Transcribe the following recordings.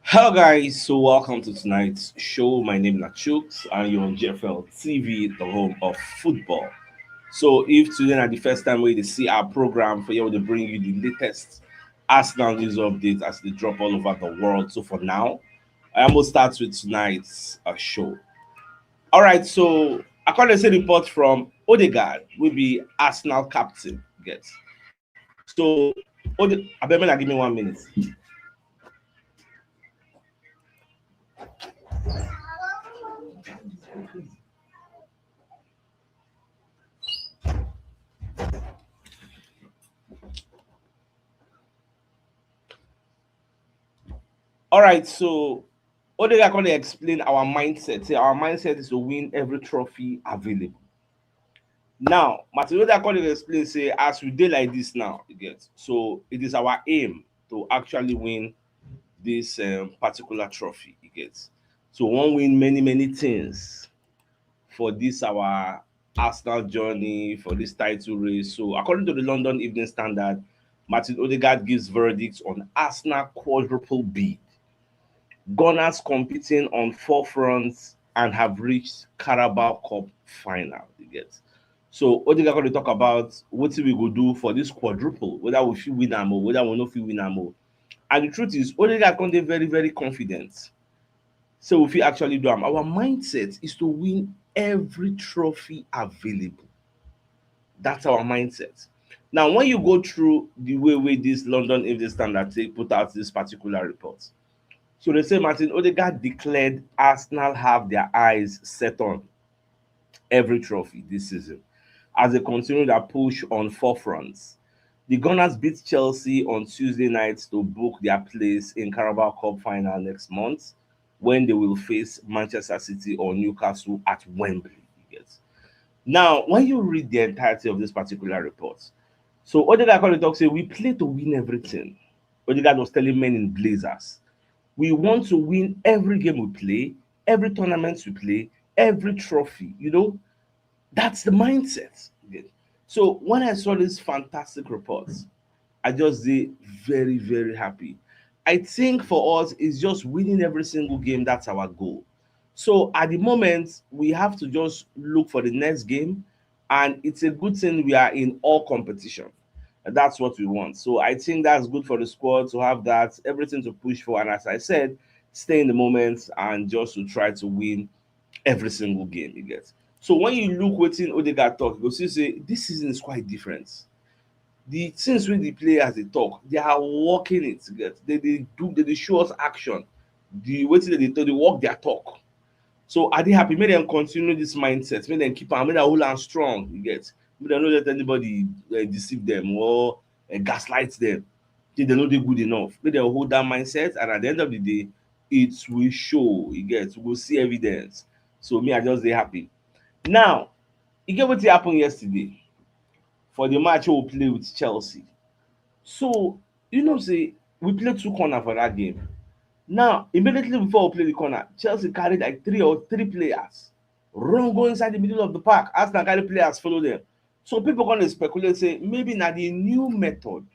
Hello guys, so welcome to tonight's show. My name is CHUKS and you're on JFL TV, the home of football. So if today is the first time we see our program for you to bring you the latest Arsenal news updates as they drop all over the world. So for now, I am going to start with tonight's show. All right, so according to report from Odegaard, will be Arsenal captain. Get so I better give me 1 minute. All right, so Odegaard going to explain our mindset. Say our mindset is to win every trophy available. Now, Martin Odegaard going to explain say as we dey like this now, you get so it is our aim to actually win this particular trophy. You get so we wan win many things for this our Arsenal journey for this title race. So according to the London Evening Standard, Martin Odegaard gives verdicts on Arsenal quadruple bid. Gunners competing on four fronts and have reached Carabao Cup final. You get. So Odegaard going to talk about what we go do for this quadruple, whether we fit win am or whether we no fit win am o. And the truth is, Odegaard come dey very confident. So we fit actually do am. Our mindset is to win every trophy available. That's our mindset. Now, when you go through the way this London Evening Standard take put out this particular report, so they say Martin Odegaard declared Arsenal have their eyes set on every trophy this season as they continue their push on four fronts. The Gunners beat Chelsea on Tuesday night to book their place in Carabao Cup final next month when they will face Manchester City or Newcastle at Wembley. You get. Now, when you read the entirety of this particular report, so Odegaard come dey talk say we play to win everything. Odegaard was telling men in Blazers, we want to win every game we play, every tournament we play, every trophy. That's the mindset. So when I saw this fantastic report, I just did very happy. I think for us, it's just winning every single game. That's our goal. So at the moment, we have to just look for the next game, and it's a good thing we are in all competition. And that's what we want. So I think that's good for the squad to have that, everything to push for. And as I said, stay in the moment and just to try to win every single game you get. So when you look wetin Odegaard talk, you go see say this season is quite different. The things wey the players dey talk, they are working it get. They dey show us action. The wetin they dey talk, they walk their talk. So I dey happy make dem continue this mindset, make dem keep am, make dem hold am strong you get. Make dem no let anybody deceive dem or gaslight dem say dem no dey good enough. Make dem hold that mindset, and at the end of the day it will show you get. We go see evidence. So me I just dey happy. Now e get wetin happen yesterday for the match wey we play with Chelsea. So say we play two corner for that game. Now immediately before we play the corner, Chelsea carry like three players run go inside the middle of the park. Arsenal carry players follow them. So people come dey speculate say maybe na the new method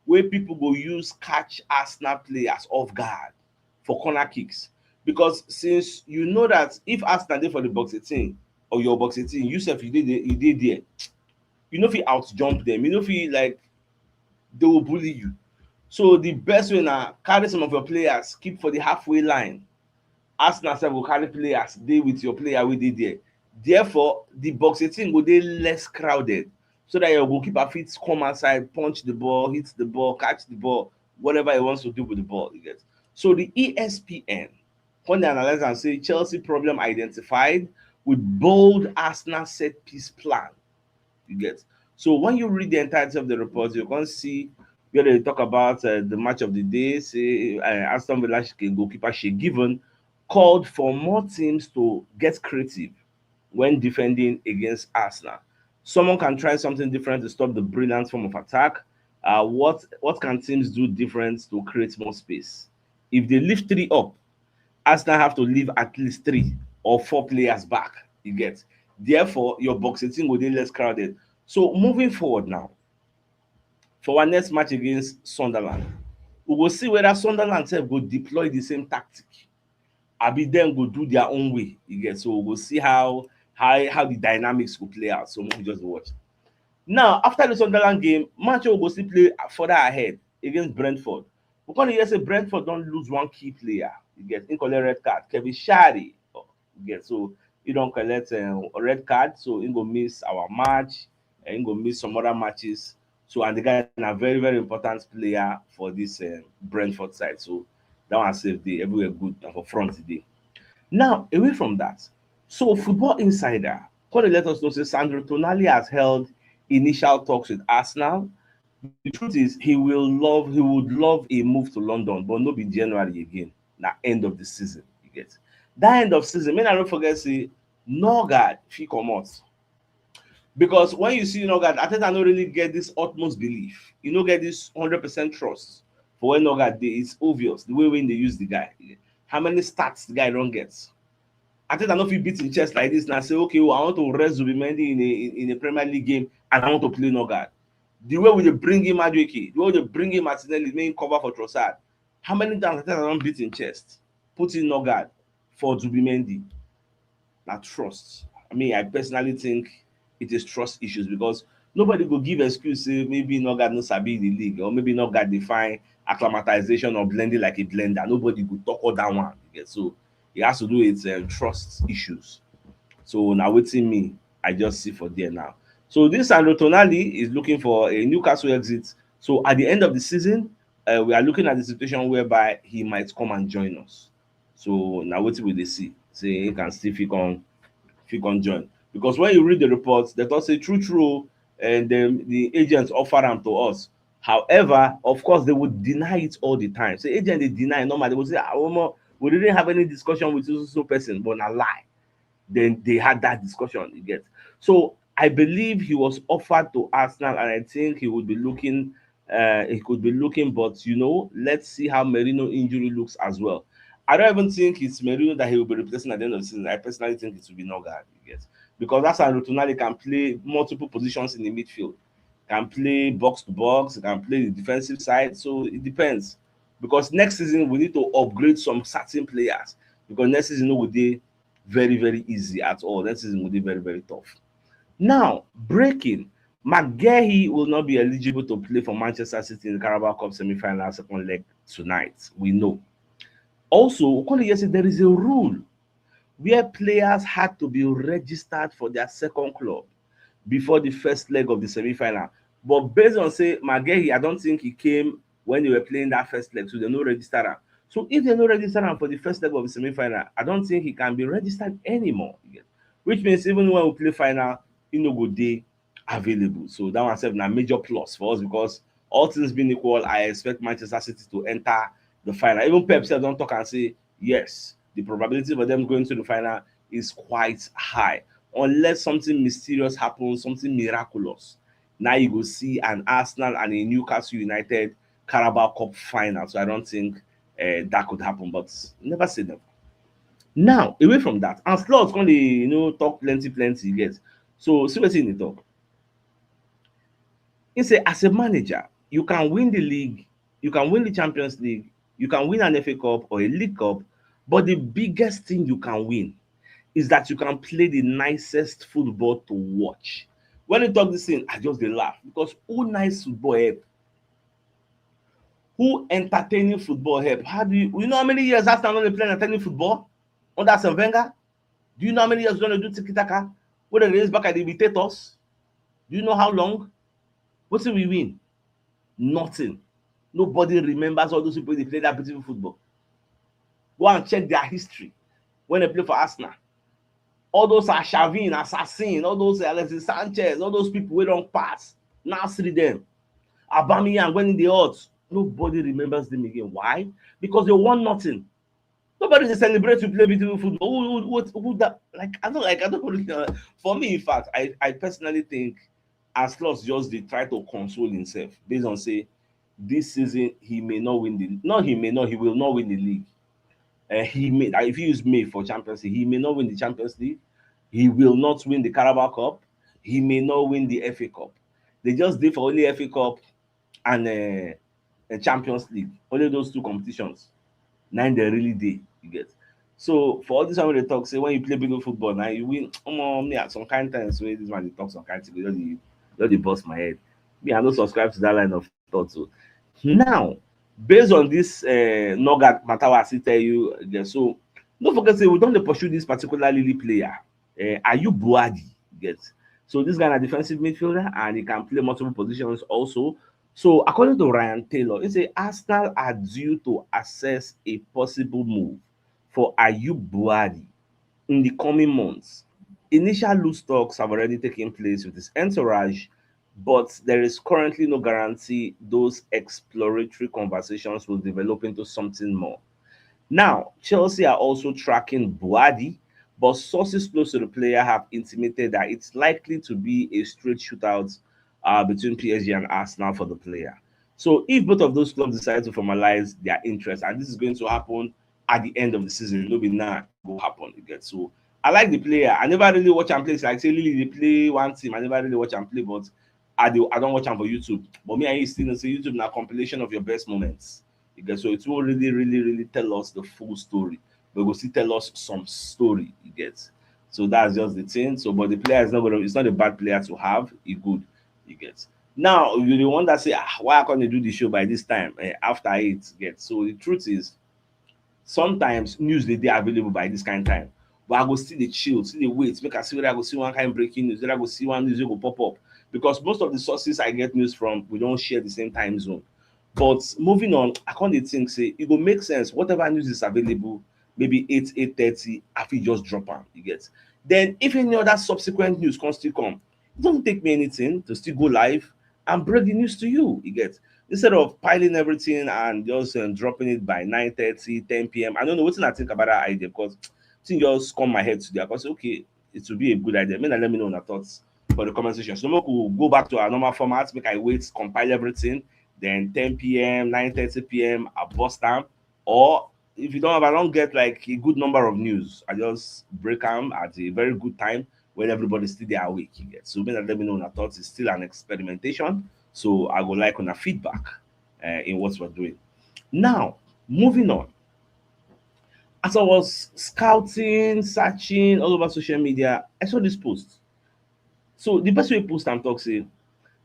wey people go use catch Arsenal players off guard for corner kicks. Because since you know that if Arsenal dey for the box 18 or your box 18, you sef you dey there, you no fit out jump them, you no fit like they will bully you. So the best way na carry some of your players keep for the halfway line. Arsenal sef go carry players dey with your player wey dey there. Therefore the box 18 go dey less crowded, so that your goalkeeper fit come outside, punch the ball, hit the ball, catch the ball, whatever he wants to do with the ball you get. So the ESPN come dey analyse am say Chelsea problem identified with bold Arsenal set piece plan you get. So when you read the entirety of the report, you can see where they talk about the match of the day. Say Aston Villa goalkeeper Shea Given called for more teams to get creative when defending against Arsenal. Someone can try something different to stop the brilliant form of attack. What can teams do different to create more space? If they lift three up, Arsenal have to leave at least three or four players back. You get. Therefore, your box 18 will be less crowded. So moving forward now, for our next match against Sunderland, We will see whether Sunderland sef go deploy the same tactic. Abi dem go do their own way. You get, so we go see how the dynamics go play out. So make we just watch. Now, after the Sunderland game, Manchester will go still play further ahead against Brentford. We come hear say Brentford don lose one key player. You get, him collect red card. Kevin Shari. You get, so he don collect red card, so him go miss our match, and him go miss some other matches. So and the guy na very very important player for this Brentford side. So that one save dey everywhere good and for front today. Now, away from that, so Football Insider come dey let us know say Sandro Tonali has held initial talks with Arsenal. The truth is he would love a move to London, but no be January again. Na end of the season, you get. That end of season, make I no forget say Norgard fit comot, because when you see Norgard, Arteta no really get this utmost belief. You no get this 100% trust for when Norgard dey. It's obvious the way when they use the guy. How many stats the guy don get? Arteta no fit beat him chest like this now say, okay, well, I want to rest Zubimendi in a Premier League game and I want to play Norgard. The way we dey bring him Madueke, the way we dey bring him Martinelli, make him cover for Trossard. How many times Arteta don beat him chest, put in Norgard for Zubimendi? Na trust. I mean, I personally think it is trust issues, because nobody go give excuse say maybe Norgard no sabi the league, or maybe Norgard dey find acclimatization or blending like a blender. Nobody go talk all that one. Yeah, so it has to do with trust issues. So na wetin me I just see for there now. So this Sandro Tonali is looking for a Newcastle exit. So at the end of the season, we are looking at the situation whereby he might come and join us. So na wetin we dey see. Say he can still fit come join. Because when you read the reports, they talk say true true, and the agents offer am to us. However, of course, they would deny it all the time. So agent dey deny normally. They will say, ah, omo, we didn't have any discussion with so person, but na lie. Then they had that discussion, you get. So I believe he was offered to Arsenal, and I think he would be looking, he could be looking, but let's see how Merino injury looks as well. I don't even think it's Merino that he will be replacing at the end of the season. I personally think it will be Norgard, you get, because that's how Tonali can play multiple positions in the midfield, can play box to box, can play the defensive side. So it depends. Because next season we need to upgrade some certain players, because next season will be very very easy at all. Next season will be very very tough. Now, breaking, McGahey will not be eligible to play for Manchester City in the Carabao Cup semi-final second leg tonight. We know. Also, there is a rule where players had to be registered for their second club before the first leg of the semi-final. But based on say McGahey, I don't think he came when they were playing that first leg, so they no register am. So if they no register am for the first leg of the semi-final, I don't think he can be registered anymore. Which means even when we play final, he no go dey available. So that one sef na major plus for us, because all things being equal, I expect Manchester City to enter the final. Even Pep sef don talk and say yes, the probability for them going to the final is quite high, unless something mysterious happens, something miraculous. Now you go see an Arsenal and a Newcastle United Carabao Cup final. So I don't think that could happen, but never say never. Now, away from that, and slots come dey talk plenty you get. So see wetin dey talk. He say as a manager, you can win the league, you can win the Champions League, you can win an FA Cup or a League Cup, but the biggest thing you can win is that you can play the nicest football to watch. When he talk this thing, I just dey laugh, because who nice football help? Who entertaining football help? How do you know how many years Arsenal don dey play entertaining football under Arsene Wenger? Do you know how many years we don dey do tiki-taka wey dem dey use back at the imitators? Do you know how long? Wetin we win? Nothing. Nobody remembers all those people dey play that beautiful football. Go and check their history when they play for Arsenal. All those Arshavin, Assassin, all those Alexis Sanchez, all those people wey don pass, now see them. Aubameyang when in the odds, nobody remembers them again. Why? Because they won nothing. Nobody dey celebrate to play beautiful football. Who that? Like I don't really know. For me, in fact, I personally think Aslos just dey try to console himself based on say this season he may not win he will not win the league. He may, if he use May for Champions League, he may not win the Champions League. He will not win the Carabao Cup. He may not win the FA Cup. They just did for only FA Cup and Champions League. Only those two competitions. Nine they really dey, you get. So for all this one wey dey talk say when you play below football na you win, me at some kind times wey this man dey talk some kind thing just dey burst my head. Me I no subscribe to that line of thought o. Now based on this Nogat matter wey I still tell you again, so no forget say we don dey pursue this particular Lily player, Ayub Buadi, you get. So this guy na defensive midfielder and he can play multiple positions also. So according to Ryan Taylor, he say Arsenal are due to assess a possible move for Ayub Buadi in the coming months. Initial loose talks have already taken place with his entourage, but there is currently no guarantee those exploratory conversations will develop into something more. Now, Chelsea are also tracking Buadi, but sources close to the player have intimated that it's likely to be a straight shootout between PSG and Arsenal for the player. So, if both of those clubs decide to formalize their interest, and this is going to happen at the end of the season, no be now it go happen again. So, I like the player. I never really watch and play. So like say Lily they play one team. I never really watch and play, but I don't watch them for YouTube. But me and you still know say YouTube now compilation of your best moments. You get, so it won't really tell us the full story. But it will still tell us some story, you get. So that's just the thing. So but the player is not gonna, it's not a bad player to have, he good, you get. Now you're the one that say, why can't they do the show by this time? After it get. So the truth is sometimes news dey available by this kind time, but I go still dey chill, still dey wait make I see whether I go see one kind breaking news, whether I go see one news wey go pop up, because most of the sources I get news from, we don share the same time zone. But moving on, I come dey think say e go make sense whatever news is available, maybe 8:30, I fit just drop am, you get. Then if any other subsequent news come still come, it don't take me anything to still go live and break the news to you, you get. Instead of piling everything and just dropping it by 9:30, 10 p.m. I don't know wetin I think about that idea, because thing just come my head today. I say, okay, it will be a good idea. Make una let me know una thoughts for the comment section. So make we go back to our normal format, make I wait, compile everything, then 10 p.m., 9:30 p.m. I bust am. Or if you don't have, I don't get like a good number of news, I just break am at a very good time when everybody's still there awake, you get. So make una let me know una thoughts. It's still an experimentation. So I would like on a feedback in what we're doing. Now, moving on. As I was scouting, searching all over social media, I saw this post. So the person who post am talk say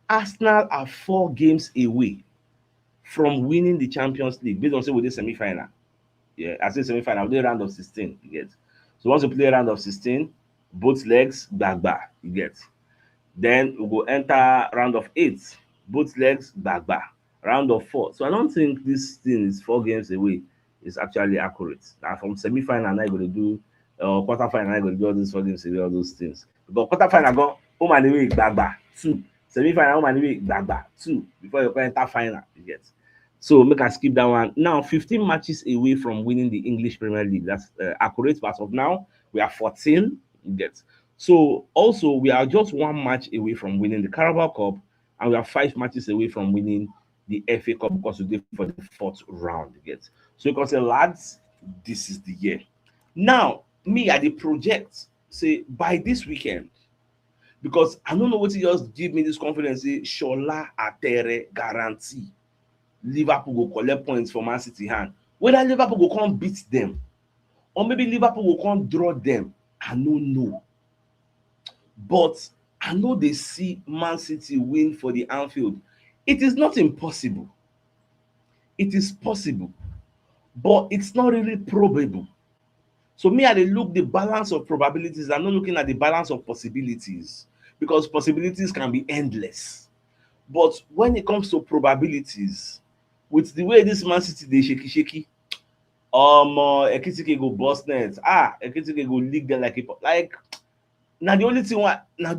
Arsenal are 4 games away from winning the Champions League based on say we dey semi-final. Yeah, I say semi-final, we dey round of 16, you get. So once you play round of 16, both legs, gbagba, you get. Then we go enter round of 8, both legs, gbagba, round of 4. So I don't think this thing is 4 games away is actually accurate. Now from semi-final, now you go to do quarter-final, now you go to do all these 4 games away, all those things. But quarter-final go home and away, gbagba, 2. Semi-final, home and away, gbagba, 2. Before you go enter final, you get. So make I skip that one. Now 15 matches away from winning the English Premier League. That's accurate. But as of now, we are 14. You get. So also we are just 1 match away from winning the Carabao Cup, and we are 5 matches away from winning the FA Cup because we did for the 4th round. You get. So you can say, lads, this is the year. Now me at the project say by this weekend, because I don't know what to just give me this confidence. Say Shola Atere guarantee Liverpool go collect points for Man City hand. Whether Liverpool go come beat them or maybe Liverpool go come draw them, I no know. But I know they see Man City win for the Anfield. It is not impossible. It is possible, but it's not really probable. So me, I dey look the balance of probabilities. I'm not looking at the balance of possibilities, because possibilities can be endless. But when it comes to probabilities, with the way this Man City dey shaky, Ekitike go burst net. Ekitike go leak them like na the only thing why I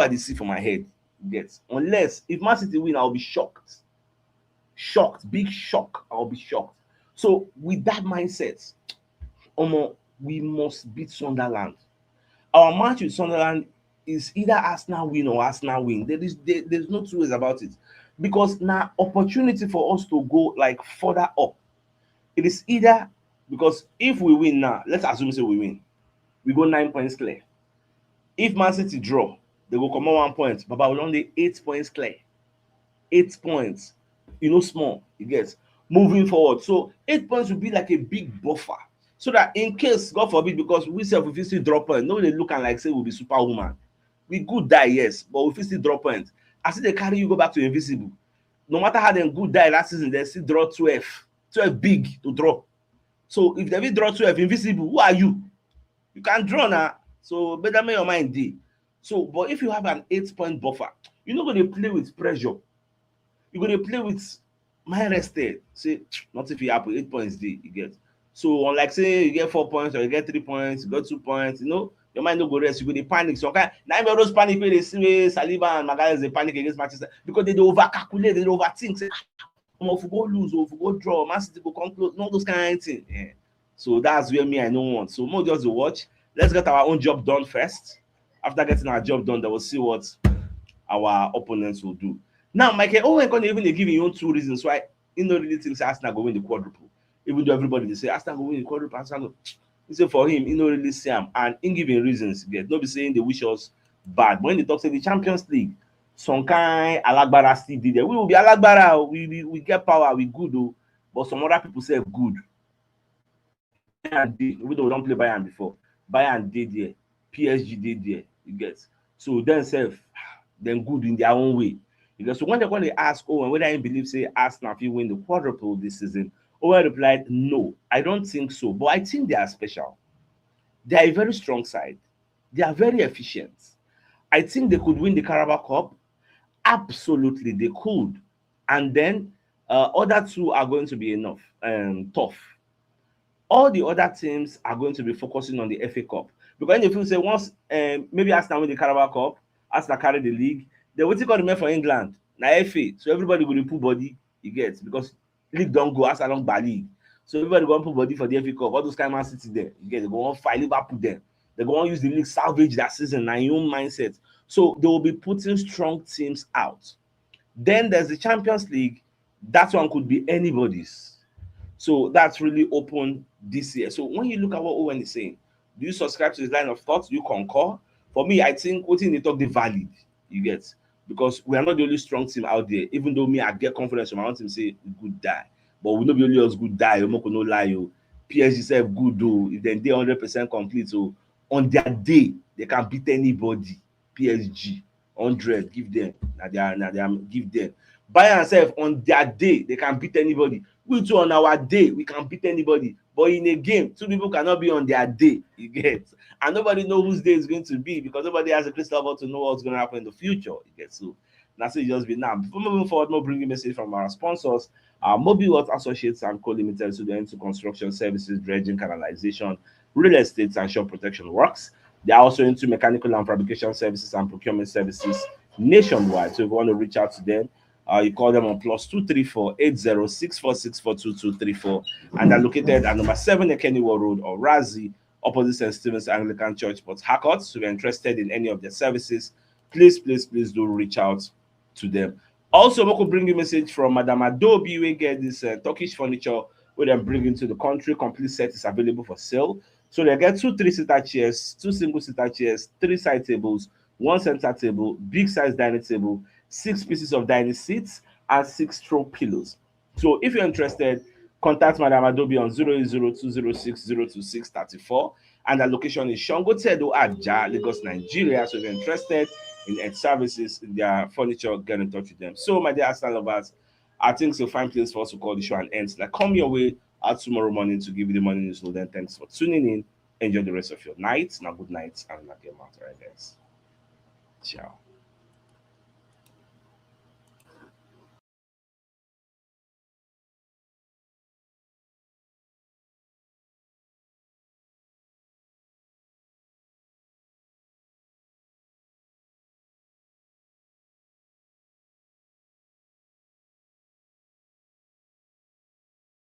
dey see for my head. Get, unless if Man City win, I'll be shocked. Big shock. I'll be shocked. So with that mindset, we must beat Sunderland. Our match with Sunderland is either Arsenal win or Arsenal win. There's no two ways about it, because now opportunity for us to go like further up. It is either, because if we win now, let's assume say we win, we go 9 points clear. If Man City draw, they go come on 1 point. Baba will only 8 points clear. 8 points. small, you get, moving forward. So 8 points will be like a big buffer, so that in case, God forbid, because we sef we fit still drop point, no dey look am like say we be superwoman. We good die, yes, but we fit still drop point. As e dey carry you go back to invisible, no matter how dem good die last season, dem still draw 12 big to draw. So if dem fit draw 12 invisible, who are you? You can draw na. So better make your mind dey. So but if you have an 8 point buffer, you no go dey play with pressure, you go dey play with mind rested, say nothing fit happen, 8 points dey, you get. So unlike say you get 4 points or you get 3 points, you got 2 points, your mind no go rest, you go dey panic. Some kind na all those panic wey dey see wey Saliba and Magalhaes dey panic against Manchester, because they dey over calculate, they dey overthink, say if we go lose or if we go draw, Man City go come close, all those kind of thing. Yeah. So that's where me I no want. So more just to watch. Let's get our own job done first. After getting our job done, then we'll see what our opponents will do. Now, Michael Owen can even give you own 2 reasons why he no really thinks Arsenal go win the quadruple. Even though everybody they say Arsenal go win the quadruple, Arsenal go. He say for him, he no really see him, and in giving reasons, get no be saying they wish us bad. But when they talk say the Champions League, some kind Alagbara still did there. We will be Alagbara, we get power, we good though, but some other people say good. We don't play Bayern before. Bayern did there, PSG did there, you get. So then then good in their own way. Because so when they're going to ask Owen whether he believes say Arsenal will win the quadruple this season, Owen replied, no, I don't think so. But I think they are special. They are a very strong side. They are very efficient. I think they could win the Carabao Cup. Absolutely, they could. And then other 2 are going to be tough. All the other teams are going to be focusing on the FA Cup. Because if you say once maybe Arsenal win the Carabao Cup, Arsenal carry the league, then wetin come remain for England na FA. So everybody go dey put body, you get, because league don go, Arsenal don gba league. So everybody go wan put body for the FA Cup. All those kind of Man City there, you get, they go wan fight Liverpool there. They go wan use the league salvage that season, na im own mindset. So they will be putting strong teams out. Then there's the Champions League. That one could be anybody's. So that's really open this year. So when you look at what Owen is saying, do you subscribe to his line of thought? Do you concur? For me, I think wetin dey talk dey valid, you get, because we are not the only strong team out there. Even though me, I get confidence from my own team say good die, but we no be only us good die. Omoko no lie, o. PSG sef good though. If dem dey 100% complete, so on their day they can beat anybody. PSG 100, give them. Na their give them. Bayern sef on their day they can beat anybody. We too on our day we can beat anybody. But in a game, 2 people cannot be on their day, you get, and nobody knows whose day is going to be, because nobody has a crystal ball to know what's going to happen in the future, you get. So that's it just be now. Before moving forward, we'll bring you a message from our sponsors, Mobile World Associates and Co Limited, so they're into construction services, dredging, canalization, real estate, and shore protection works. They are also into mechanical and fabrication services and procurement services nationwide. So if you want to reach out to them, you call them on +234 8064642234, and they're located at number 7 Ekeniwa Road or Razi, opposite St. Stephen's Anglican Church, Port Harcourt. So if you're interested in any of their services, please do reach out to them. Also, we could bring you a message from Madam Adobe. We get this Turkish furniture where they bring into the country. Complete set is available for sale. So they get 2 3-seater chairs, 2 single-seater chairs, 3 side tables, 1 center table, big size dining table, 6 pieces of dining seats, and 6 throw pillows. So if you're interested, contact Madam Adobe on 08020602634, and the location is Shangotedo Aja, Lagos, Nigeria. So if you're interested in Ed services, in their furniture, get in touch with them. So my dear Arsenal lovers, I think it's a fine place for us to call the show and end. Like, come your way out tomorrow morning to give you the morning news. So then thanks for tuning in. Enjoy the rest of your night. Now good night and like your mouth, right guys. Ciao.